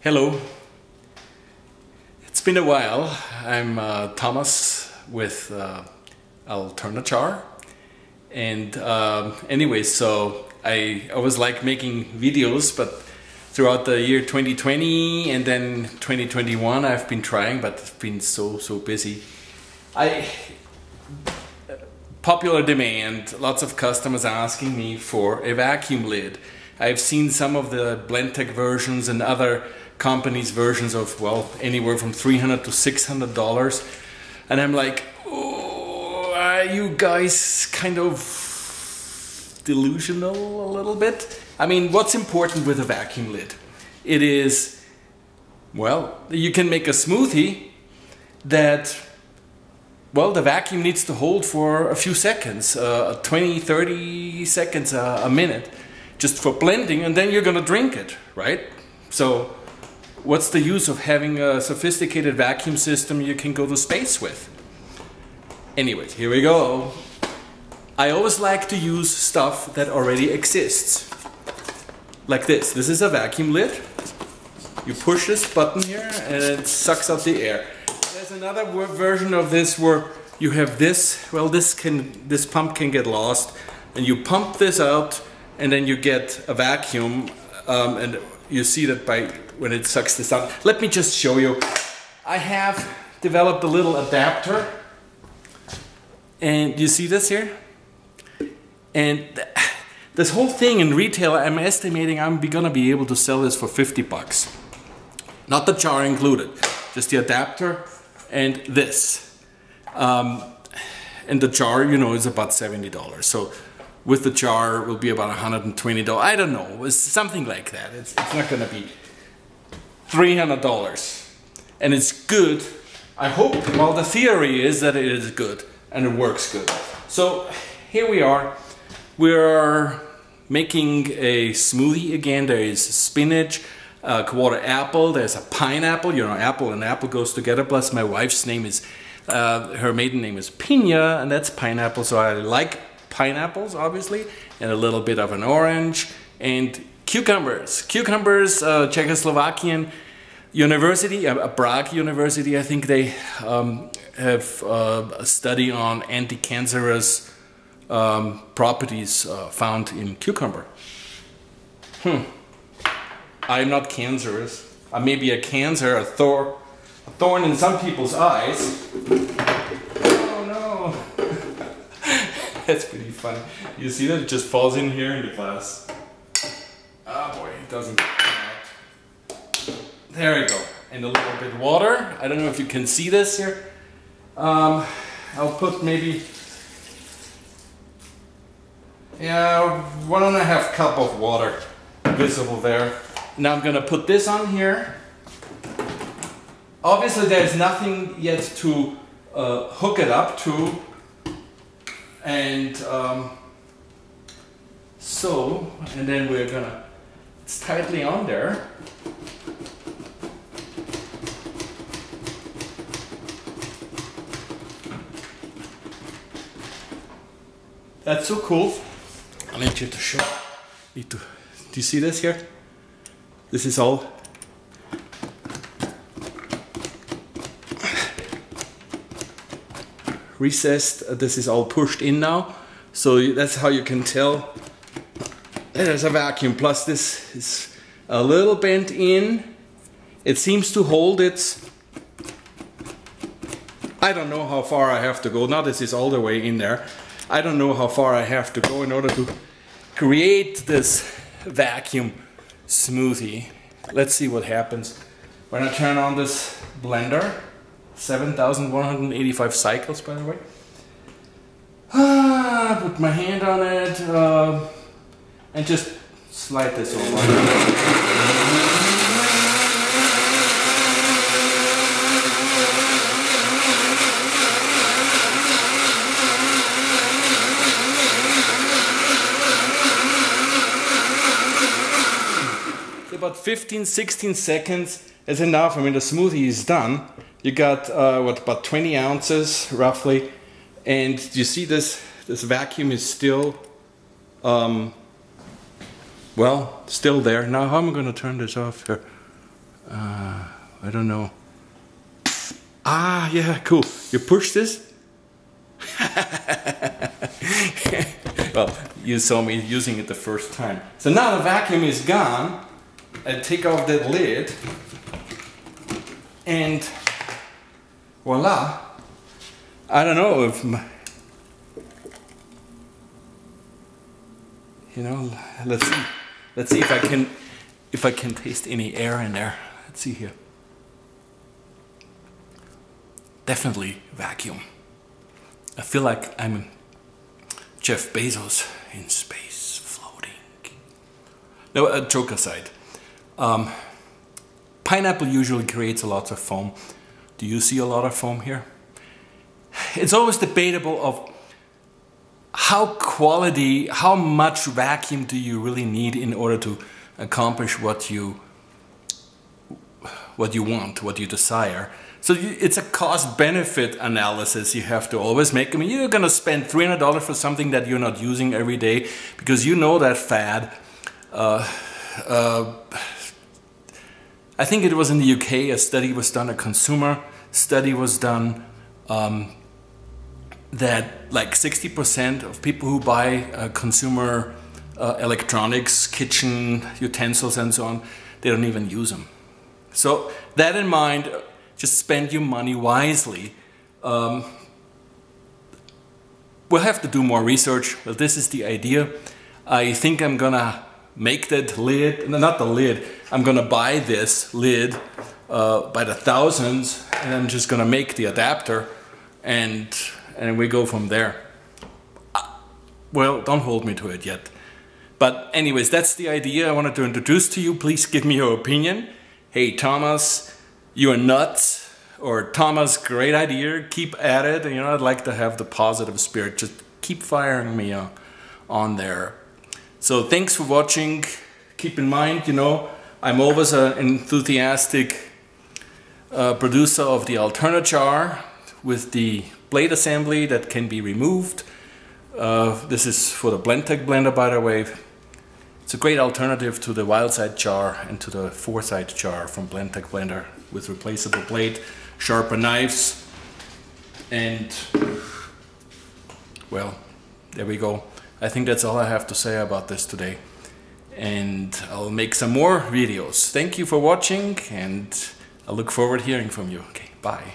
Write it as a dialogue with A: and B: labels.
A: Hello. It's been a while. I'm Thomas with Alterna, and anyway, so I always like making videos, but throughout the year 2020 and then 2021 I've been trying, but it's been so busy. Popular demand, lots of customers asking me for a vacuum lid. I've seen some of the Blendtec versions and other companies' versions of, well, anywhere from $300 to $600, and I'm like, oh, are you guys kind of delusional a little bit? I mean, what's important with a vacuum lid? It is, well, you can make a smoothie that, well, the vacuum needs to hold for a few seconds, 20, 30 seconds, a minute, just for blending, and then you're gonna drink it, right? So what's the use of having a sophisticated vacuum system you can go to space with? Anyways, here we go. I always like to use stuff that already exists. Like this. This is a vacuum lid. You push this button here and it sucks out the air. There's another version of this where you have this, well, this pump can get lost, and you pump this out and then you get a vacuum, and you see that when it sucks this out. Let me just show you. I have developed a little adapter, and you see this here? And this whole thing in retail, I'm estimating I'm gonna be able to sell this for 50 bucks. Not the jar included, just the adapter and this. And the jar, you know, is about $70. So with the jar it will be about $120. I don't know, it's something like that. It's not gonna be $300. And it's good. I hope, well, the theory is that it is good and it works good. So here we are. We're making a smoothie again. There is spinach, quarter apple, there's a pineapple. You know, apple and apple goes together. Plus my wife's name is, her maiden name is Pina, and that's pineapple. So I like pineapples, obviously, and a little bit of an orange, and cucumbers. Cucumbers, Czechoslovakian university, Prague University, I think they have a study on anti-cancerous properties found in cucumber. I'm not cancerous. I may be a cancer, a thorn in some people's eyes. Oh no! That's pretty funny. You see that? It just falls in here in the glass. Oh boy, it doesn't come out. There we go. And a little bit of water. I don't know if you can see this here. I'll put maybe, yeah, 1.5 cup of water visible there. Now I'm gonna put this on here. Obviously there's nothing yet to hook it up to, and and then we're gonna, it's tightly on there. That's so cool. I'll let you to show. Do you see this here? This is all recessed. This is all pushed in now. So that's how you can tell there's a vacuum. Plus this is a little bent in. It seems to hold it. I don't know how far I have to go. Now this is all the way in there. I don't know how far I have to go in order to create this vacuum smoothie. Let's see what happens when I turn on this blender. 7,185 cycles, by the way. Put my hand on it and just slide this over. About 15-16 seconds is enough. I mean, the smoothie is done. You got what, about 20 ounces roughly, and you see this vacuum is still well, still there. Now how am I going to turn this off here? I don't know. Ah, yeah, cool. You push this. Well, you saw me using it the first time. So now the vacuum is gone. I take off that lid and voila. I don't know if let's see if I can taste any air in there. Let's see here. Definitely vacuum. I feel like I'm Jeff Bezos in space floating. No, joke aside. Pineapple usually creates a lot of foam. Do you see a lot of foam here? It's always debatable of how much vacuum do you really need in order to accomplish what you want, what you desire. So it's a cost-benefit analysis you have to always make. I mean, you're gonna spend $300 for something that you're not using every day because you know that fad. I think it was in the UK, a study was done, a consumer study was done, that like 60% of people who buy consumer electronics, kitchen utensils and so on, they don't even use them. So that in mind, just spend your money wisely. We'll have to do more research, but this is the idea. I think I'm gonna make that lid, not the lid, I'm gonna buy this lid by the thousands, and I'm just gonna make the adapter and we go from there. Well, don't hold me to it yet. But anyways, that's the idea I wanted to introduce to you. Please give me your opinion. Hey Thomas, you are nuts. Or Thomas, great idea, keep at it. You know, I'd like to have the positive spirit. Just keep firing me on there. So thanks for watching. Keep in mind, you know, I'm always an enthusiastic producer of the Alterna jar with the blade assembly that can be removed. This is for the Blendtec blender, by the way. It's a great alternative to the wild side jar and to the four-side jar from Blendtec blender with replaceable blade, sharper knives, and well, there we go. I think that's all I have to say about this today, and I'll make some more videos. Thank you for watching, and I look forward to hearing from you. Okay, bye.